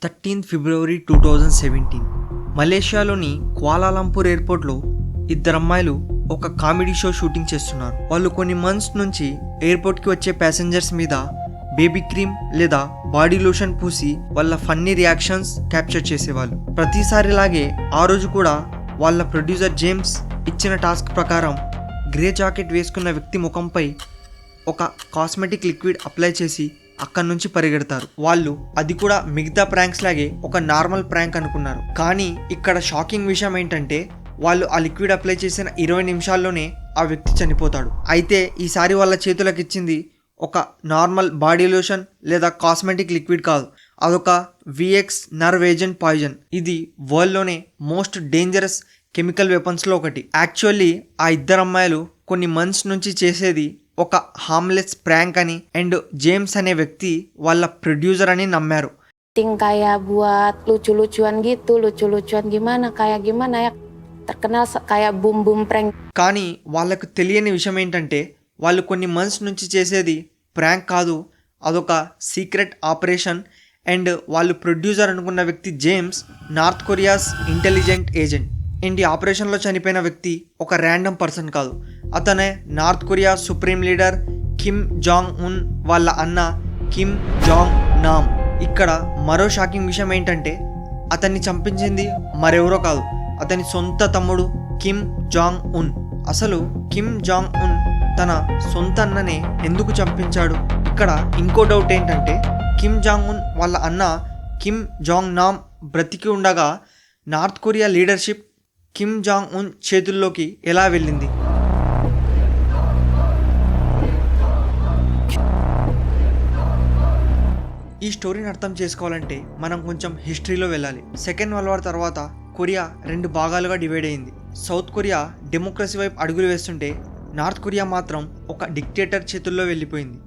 13 ఫిబ్రవరి 2017 మలేషియాలోని కువాలాలంపూర్ ఎయిర్పోర్ట్లో ఇద్దరు అమ్మాయిలు ఒక కామెడీ షో షూటింగ్ చేస్తున్నారు. వాళ్ళు కొన్ని మంత్స్ నుంచి ఎయిర్పోర్ట్కి వచ్చే ప్యాసింజర్స్ మీద బేబీ క్రీమ్ లేదా బాడీ లోషన్ పూసి వాళ్ళ ఫన్నీ రియాక్షన్స్ క్యాప్చర్ చేసేవాళ్ళు. ప్రతిసారిలాగే ఆ రోజు కూడా వాళ్ళ ప్రొడ్యూసర్ జేమ్స్ ఇచ్చిన టాస్క్ ప్రకారం గ్రే జాకెట్ వేసుకున్న వ్యక్తి ముఖంపై ఒక కాస్మెటిక్ లిక్విడ్ అప్లై చేసి అక్కడి నుంచి పరిగెడతారు. వాళ్ళు అది కూడా మిగతా ప్రాంక్స్ లాగే ఒక నార్మల్ ప్రాంక్ అనుకున్నారు. కానీ ఇక్కడ షాకింగ్ విషయం ఏంటంటే వాళ్ళు ఆ లిక్విడ్ అప్లై చేసిన 20 నిమిషాల్లోనే ఆ వ్యక్తి చనిపోతాడు. అయితే ఈసారి వాళ్ళ చేతులకు ఇచ్చింది ఒక నార్మల్ బాడీ లోషన్ లేదా కాస్మెటిక్ లిక్విడ్ కాదు, అదొక విఎక్స్ నర్వ్ ఏజెంట్ పాయిజన్. ఇది వరల్డ్లోనే మోస్ట్ డేంజరస్ కెమికల్ వెపన్స్లో ఒకటి. యాక్చువల్లీ ఆ ఇద్దరు అమ్మాయిలు కొన్ని మంత్స్ నుంచి చేసేది ఒక హార్మ్లెస్ ప్రాంక్ అని అండ్ జేమ్స్ అనే వ్యక్తి వాళ్ళ ప్రొడ్యూసర్ అని నమ్మారు. Kayak buat lucu-lucuan gitu, lucu-lucuan gimana ya, terkenal kayak boom prank. కానీ వాళ్ళకు తెలియని విషయం ఏంటంటే వాళ్ళు కొన్ని మంత్స్ నుంచి చేసేది ప్రాంక్ కాదు, అదొక సీక్రెట్ ఆపరేషన్. అండ్ వాళ్ళు ప్రొడ్యూసర్ అనుకున్న వ్యక్తి James north Korea's intelligent agent. And ఈ ఆపరేషన్లో చనిపోయిన వ్యక్తి ఒక ర్యాండమ్ పర్సన్ కాదు, అతనే north Korea supreme leader Kim Jong Un వాళ్ళ అన్న కిమ్ జాంగ్ నామ్. ఇక్కడ మరో షాకింగ్ విషయం ఏంటంటే అతన్ని చంపించింది మరెవరో కాదు, అతని సొంత తమ్ముడు కిమ్ జాంగ్ ఉన్. అసలు కిమ్ జాంగ్ ఉన్ తన సొంత అన్ననే ఎందుకు చంపించాడు? ఇక్కడ ఇంకో డౌట్ ఏంటంటే కిమ్ జాంగ్ ఉన్ వాళ్ళ అన్న కిమ్ జాంగ్ నామ్ బ్రతికి ఉండగా north Korea leadership Kim Jong ఉన్ చేతుల్లోకి ఎలా వెళ్ళింది? ఈ స్టోరీని అర్థం చేసుకోవాలంటే మనం కొంచెం హిస్టరీలో వెళ్ళాలి. సెకండ్ వరల్డ్ వార్ తర్వాత కొరియా 2 భాగాలుగా డివైడ్ అయింది. సౌత్ కొరియా డెమోక్రసీ వైపు అడుగులు వేస్తుంటే నార్త్ కొరియా మాత్రం ఒక డిక్టేటర్ చేతుల్లో వెళ్ళిపోయింది.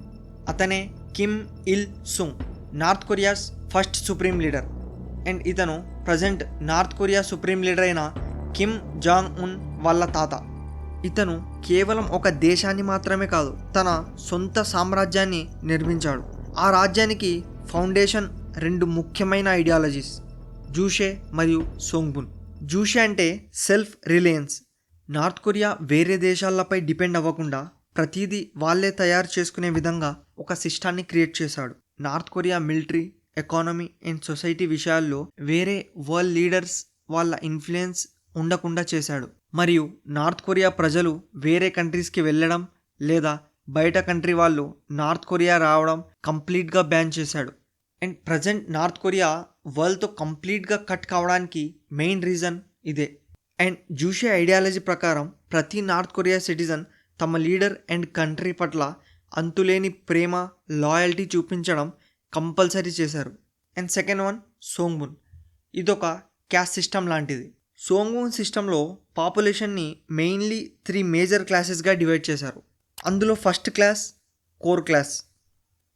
అతనే Kim Il Sung, North Korea's first supreme leader. And ఇతను present North Korea supreme leader అయిన కిమ్ జాంగ్ ఉన్ వాళ్ళ తాత. ఇతను కేవలం ఒక దేశాన్ని మాత్రమే కాదు, తన సొంత సామ్రాజ్యాన్ని నిర్మించాడు. ఆ రాజ్యానికి ఫౌండేషన్ 2 ముఖ్యమైన ఐడియాలజీస్, జూషే మరియు సోంగ్బున్. జూషే అంటే సెల్ఫ్ రిలయన్స్. నార్త్ కొరియా వేరే దేశాలపై డిపెండ్ అవ్వకుండా ప్రతిదీ వాళ్ళే తయారు చేసుకునే విధంగా ఒక సిస్టాన్ని క్రియేట్ చేశాడు. North Korea military, economy and society విషయాల్లో వేరే వరల్డ్ లీడర్స్ వాళ్ళ ఇన్ఫ్లుయెన్స్ ఉండకుండా చేశాడు. మరియు నార్త్ కొరియా ప్రజలు వేరే కంట్రీస్కి వెళ్ళడం లేదా బయట కంట్రీ వాళ్ళు నార్త్ కొరియా రావడం కంప్లీట్గా బ్యాన్ చేశాడు. అండ్ ప్రజెంట్ నార్త్ కొరియా వరల్డ్తో కంప్లీట్గా కట్ కావడానికి మెయిన్ రీజన్ ఇదే. అండ్ జూషే ఐడియాలజీ ప్రకారం ప్రతి నార్త్ కొరియా సిటిజన్ తమ లీడర్ అండ్ కంట్రీ పట్ల అంతులేని ప్రేమ, లాయల్టీ చూపించడం కంపల్సరీ చేశారు. And second one Songbun. ఇదొక క్యాస్ట్ సిస్టమ్ లాంటిది. సోంగ్బున్ సిస్టంలో పాపులేషన్ని మెయిన్లీ 3 మేజర్ క్లాసెస్గా డివైడ్ చేశారు. అందులో ఫస్ట్ క్లాస్ కోర్ క్లాస్.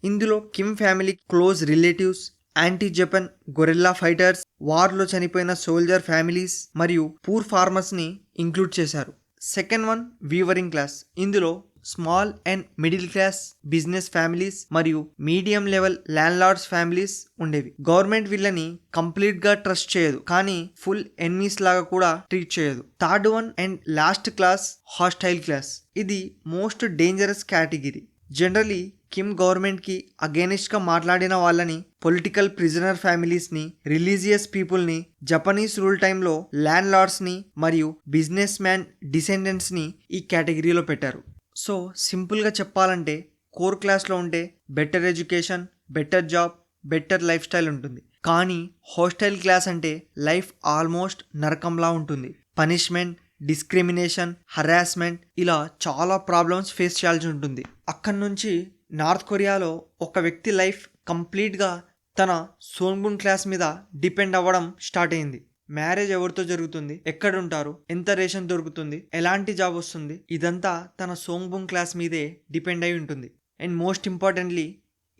ఇందులో Kim family close relatives, anti Japan guerrilla fighters, వార్లో చనిపోయిన సోల్జర్ ఫ్యామిలీస్ మరియు పూర్ ఫార్మర్స్ని ఇంక్లూడ్ చేశారు. Second one wavering class. ఇందులో small and middle class business families మరియు medium level landlords families ఉండేవి. Government వీళ్ళని కంప్లీట్ గా ట్రస్ట్ చేయదు, కానీ ఫుల్ ఎనిమీస్ లాగా కూడా ట్రీట్ చేయదు. Third one and last class hostile class. ఇది most dangerous category. Generally Kim government కి అగేనిస్ట్ గా మాట్లాడిన వాళ్ళని, పొలిటికల్ ప్రిజనర్ ఫ్యామిలీస్ ని, రిలీజియస్ పీపుల్ ని, జపనీస్ రూల్ టైంలో ల్యాండ్ లార్డ్స్ ని మరియు బిజినెస్ మ్యాన్ డిసెండెంట్స్ ని ఈ కేటగిరీలో పెట్టారు. సో సింపుల్గా చెప్పాలంటే కోర్ క్లాస్లో ఉంటే better education, better job, better life style ఉంటుంది. కానీ హాస్టైల్ క్లాస్ అంటే లైఫ్ ఆల్మోస్ట్ నరకంలా ఉంటుంది. పనిష్మెంట్, డిస్క్రిమినేషన్, హరాస్మెంట్, ఇలా చాలా ప్రాబ్లమ్స్ ఫేస్ చేయాల్సి ఉంటుంది. అక్కడి నుంచి నార్త్ కొరియాలో ఒక వ్యక్తి లైఫ్ కంప్లీట్గా తన సోంగ్బున్ క్లాస్ మీద డిపెండ్ అవ్వడం స్టార్ట్ అయింది. మ్యారేజ్ ఎవరితో జరుగుతుంది, ఎక్కడ ఉంటారు, ఎంత రేషన్ దొరుకుతుంది, ఎలాంటి జాబ్ వస్తుంది, ఇదంతా తన సోంగ్బున్ క్లాస్ మీదే డిపెండ్ అయి ఉంటుంది. అండ్ మోస్ట్ ఇంపార్టెంట్లీ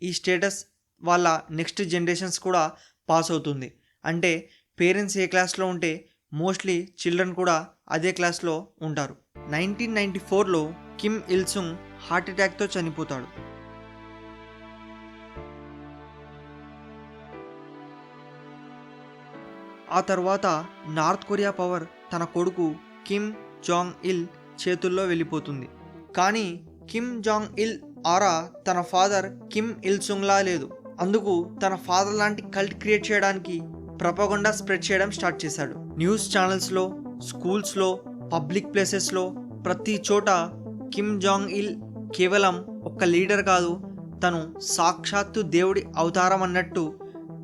ఈ స్టేటస్ వాళ్ళ నెక్స్ట్ జనరేషన్స్ కూడా పాస్ అవుతుంది. అంటే పేరెంట్స్ ఏ క్లాస్లో ఉంటే మోస్ట్లీ చిల్డ్రన్ కూడా అదే క్లాస్లో ఉంటారు. 1994లో కిమ్ ఇల్ సుంగ్ హార్ట్ అటాక్తో చనిపోతాడు. ఆ తర్వాత నార్త్ కొరియా పవర్ తన కొడుకు కిమ్ జాంగ్ ఇల్ చేతుల్లో వెళ్ళిపోతుంది. కానీ కిమ్ జాంగ్ ఇల్ ఆరా తన ఫాదర్ కిమ్ ఇల్ సుంగ్లా లేదు. అందుకు తన ఫాదర్ లాంటి కల్ట్ క్రియేట్ చేయడానికి ప్రపగండా స్ప్రెడ్ చేయడం స్టార్ట్ చేశాడు. న్యూస్ ఛానల్స్లో, స్కూల్స్లో, పబ్లిక్ ప్లేసెస్లో ప్రతి చోట కిమ్ జాంగ్ ఇల్ కేవలం ఒక లీడర్ కాదు, తను సాక్షాత్తు దేవుడి అవతారం అన్నట్టు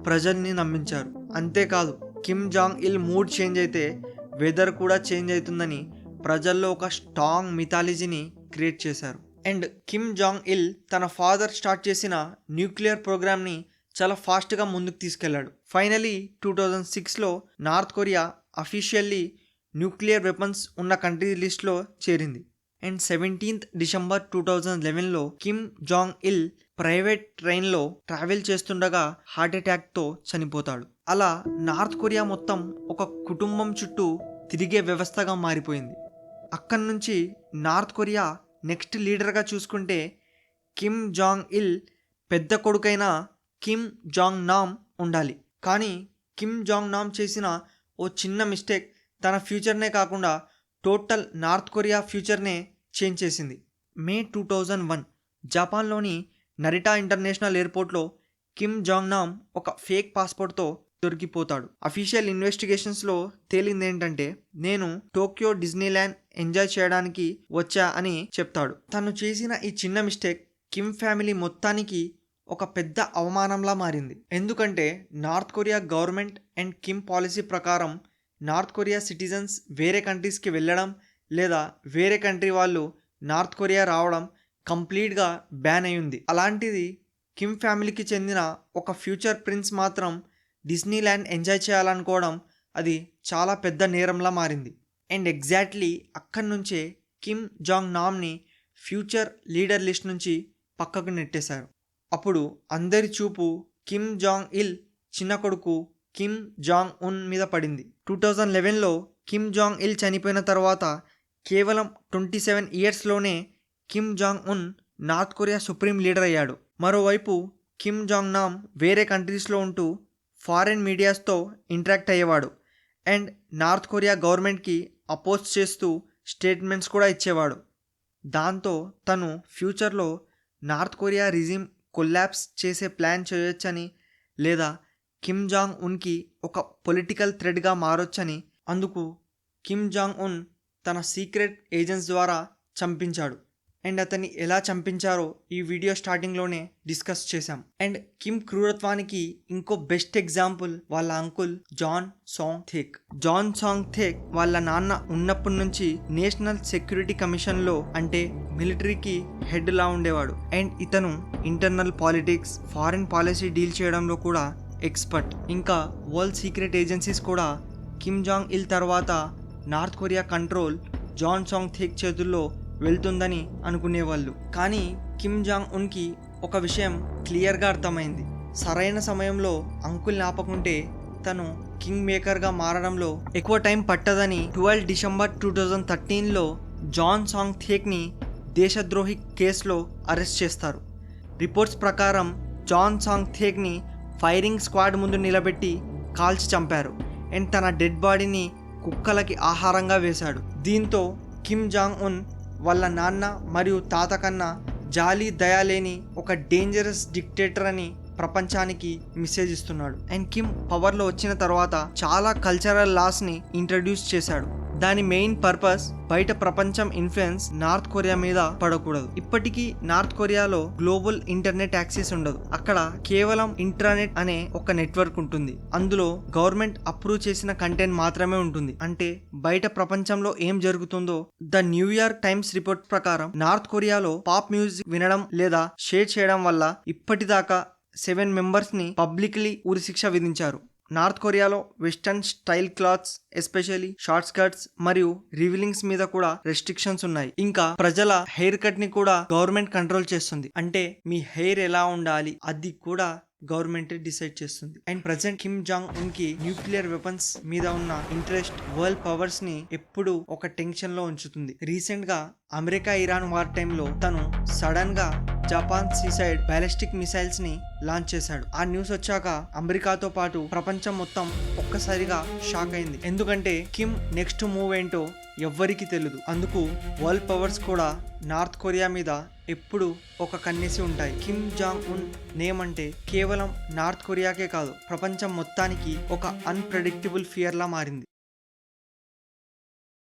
ప్రజల్ని నమ్మించారు. అంతేకాదు కిమ్ జాంగ్ ఇల్ మూడ్ చేంజ్ అయితే వెదర్ కూడా చేంజ్ అవుతుందని ప్రజల్లో ఒక స్ట్రాంగ్ మిథాలజీని క్రియేట్ చేశారు. అండ్ కిమ్ జాంగ్ ఇల్ తన ఫాదర్ స్టార్ట్ చేసిన న్యూక్లియర్ ప్రోగ్రామ్ని చాలా ఫాస్ట్గా ముందుకు తీసుకెళ్లాడు. ఫైనలీ 2006లో North Korea officially nuclear weapons ఉన్న కంట్రీ లిస్ట్లో చేరింది. అండ్ 17th డిసెంబర్ 2011లో కిమ్ జాంగ్ ఇల్ ప్రైవేట్ ట్రైన్లో ట్రావెల్ చేస్తుండగా హార్ట్ అటాక్తో చనిపోతాడు. అలా నార్త్ కొరియా మొత్తం ఒక కుటుంబం చుట్టూ తిరిగే వ్యవస్థగా మారిపోయింది. అక్కడి నుంచి నార్త్ కొరియా నెక్స్ట్ లీడర్గా చూసుకుంటే కిమ్ జాంగ్ ఇల్ పెద్ద కొడుకైన కిమ్ జాంగ్ నామ్ ఉండాలి. కానీ కిమ్ జాంగ్ నామ్ చేసిన ఓ చిన్న మిస్టేక్ తన ఫ్యూచర్నే కాకుండా టోటల్ నార్త్ కొరియా ఫ్యూచర్నే చేంజ్ చేసింది. మే 2001 జపాన్లోని నరిటా ఇంటర్నేషనల్ ఎయిర్పోర్ట్లో కిమ్ జాంగ్ నామ్ ఒక ఫేక్ పాస్పోర్ట్తో దొరికిపోతాడు. అఫీషియల్ ఇన్వెస్టిగేషన్స్లో తేలింది ఏంటంటే, నేను టోక్యో డిజ్నీల్యాండ్ ఎంజాయ్ చేయడానికి వచ్చా అని చెప్తాడు. తను చేసిన ఈ చిన్న మిస్టేక్ కిమ్ ఫ్యామిలీ మొత్తానికి ఒక పెద్ద అవమానంలా మారింది. ఎందుకంటే north Korea government and Kim policy ప్రకారం నార్త్ కొరియా సిటిజన్స్ వేరే కంట్రీస్కి వెళ్ళడం లేదా వేరే కంట్రీ వాళ్ళు నార్త్ కొరియా రావడం కంప్లీట్గా బ్యాన్ అయి ఉంది. అలాంటిది కిమ్ ఫ్యామిలీకి చెందిన ఒక ఫ్యూచర్ ప్రిన్స్ మాత్రం డిజ్నీల్యాండ్ ఎంజాయ్ చేయాలనుకోవడం అది చాలా పెద్ద నేరంలా మారింది. అండ్ ఎగ్జాక్ట్లీ అక్కడి నుంచే కిమ్ జాంగ్ నామ్ని ఫ్యూచర్ లీడర్ లిస్ట్ నుంచి పక్కకు నెట్టేశారు. అప్పుడు అందరి చూపు కిమ్ జాంగ్ ఇల్ చిన్న కొడుకు కిమ్ జాంగ్ ఉన్ మీద పడింది. 2011లో కిమ్ జాంగ్ ఇల్ చనిపోయిన తర్వాత కేవలం 27 ఇయర్స్లోనే Kim Jong Un North Korea supreme leader అయ్యాడు. మరోవైపు కిమ్ జాంగ్ నామ్ వేరే కంట్రీస్లో ఉంటూ ఫారెన్ మీడియాస్తో ఇంటరాక్ట్ అయ్యేవాడు అండ్ నార్త్ కొరియా గవర్నమెంట్కి అపోజ్ చేస్తూ స్టేట్మెంట్స్ కూడా ఇచ్చేవాడు. దాంతో తను ఫ్యూచర్లో నార్త్ కొరియా రిజిమ్ కొల్లాప్స్ చేసే ప్లాన్ చేయొచ్చని లేదా కిమ్ జాంగ్ ఉన్కి ఒక పొలిటికల్ థ్రెడ్గా మారొచ్చని అందుకు కిమ్ జాంగ్ ఉన్ తన సీక్రెట్ ఏజెంట్స్ ద్వారా చంపించాడు. అండ్ అతన్ని ఎలా చంపించారో ఈ వీడియో స్టార్టింగ్లోనే డిస్కస్ చేశాం. అండ్ కిమ్ క్రూరత్వానికి ఇంకో బెస్ట్ ఎగ్జాంపుల్ వాళ్ళ uncle Jang Song Thaek. Jang Song Thaek వాళ్ళ నాన్న ఉన్నప్పటి నుంచి నేషనల్ సెక్యూరిటీ కమిషన్లో అంటే మిలిటరీకి హెడ్ లా ఉండేవాడు. అండ్ ఇతను internal politics, foreign policy deal చేయడంలో కూడా ఎక్స్పర్ట్. ఇంకా వరల్డ్ సీక్రెట్ ఏజెన్సీస్ కూడా కిమ్ జాంగ్ ఇల్ తర్వాత North Korea control Jang Song Thaek చేతుల్లో వెళ్తుందని అనుకునేవాళ్ళు. కానీ కిమ్ జాంగ్ ఉన్కి ఒక విషయం క్లియర్గా అర్థమైంది. సరైన సమయంలో అంకుల్ని ఆపకుంటే తను కింగ్ మేకర్గా మారడంలో ఎక్కువ టైం పట్టదని 12 డిసెంబర్ 2013లో జాన్ సాంగ్ థేక్ని దేశద్రోహి కేసులో అరెస్ట్ చేస్తారు. రిపోర్ట్స్ ప్రకారం జాన్ సాంగ్ థేక్ని ఫైరింగ్ స్క్వాడ్ ముందు నిలబెట్టి కాల్చి చంపారు అండ్ తన డెడ్ బాడీని కుక్కలకి ఆహారంగా వేశాడు. దీంతో కిమ్ జాంగ్ ఉన్ వాళ్ళ నాన్న మరియు తాత కన్నా జాలి దయ లేని ఒక డేంజరస్ డిక్టేటర్ అని ప్రపంచానికి మెసేజ్ ఇస్తున్నాడు. అండ్ కిమ్ పవర్లో వచ్చిన తర్వాత చాలా కల్చరల్ లాస్ని ఇంట్రడ్యూస్ చేశాడు. దాని మెయిన్ పర్పస్ బయట ప్రపంచం ఇన్ఫ్లుయెన్స్ నార్త్ కొరియా మీద పడకూడదు. ఇప్పటికీ నార్త్ కొరియాలో గ్లోబల్ ఇంటర్నెట్ యాక్సెస్ ఉండదు. అక్కడ కేవలం ఇంటర్నెట్ అనే ఒక నెట్వర్క్ ఉంటుంది. అందులో గవర్నమెంట్ అప్రూవ్ చేసిన కంటెంట్ మాత్రమే ఉంటుంది. అంటే బయట ప్రపంచంలో ఏం జరుగుతుందో ద న్యూయార్క్ టైమ్స్ రిపోర్ట్ ప్రకారం నార్త్ కొరియాలో పాప్ మ్యూజిక్ వినడం లేదా షేర్ చేయడం వల్ల ఇప్పటిదాకా 7 మెంబర్స్ని పబ్లిక్లీ ఉరిశిక్ష విధించారు. నార్త్ కొరియాలో western style clothes, especially short skirts మరియు రివీలింగ్స్ మీద కూడా రెస్ట్రిక్షన్స్ ఉన్నాయి. ఇంకా ప్రజల హెయిర్ కట్ ని కూడా గవర్నమెంట్ కంట్రోల్ చేస్తుంది. అంటే మీ హెయిర్ ఎలా ఉండాలి అది కూడా గవర్నమెంట్ డిసైడ్ చేస్తుంది. అండ్ ప్రెసెంట్ కిమ్ జాంగ్ ఉన్ కి న్యూక్లియర్ వెపన్స్ మీద ఉన్న ఇంట్రెస్ట్ వరల్డ్ పవర్స్ ని ఎప్పుడు ఒక టెన్షన్ లో ఉంచుతుంది. రీసెంట్ గా అమెరికా ఇరాన్ వార్ టైంలో తను సడన్ గా జపాన్ సీసైడ్ బ్యాలిస్టిక్ మిసైల్స్ ని లాంచ్ చేశాడు. ఆ న్యూస్ వచ్చాక అమెరికాతో పాటు ప్రపంచం మొత్తం ఒక్కసారిగా షాక్ అయింది. ఎందుకంటే కిమ్ నెక్స్ట్ మూవ్ ఏంటో ఎవ్వరికి తెలియదు. అందుకు వరల్డ్ పవర్స్ కూడా నార్త్ కొరియా మీద ఎప్పుడు ఒక కన్నేసి ఉంటాయి. కిమ్ జాంగ్ ఉన్ నేమ్ అంటే కేవలం నార్త్ కొరియాకే కాదు, ప్రపంచం మొత్తానికి ఒక అన్ప్రెడిక్టబుల్ ఫియర్ లా మారింది.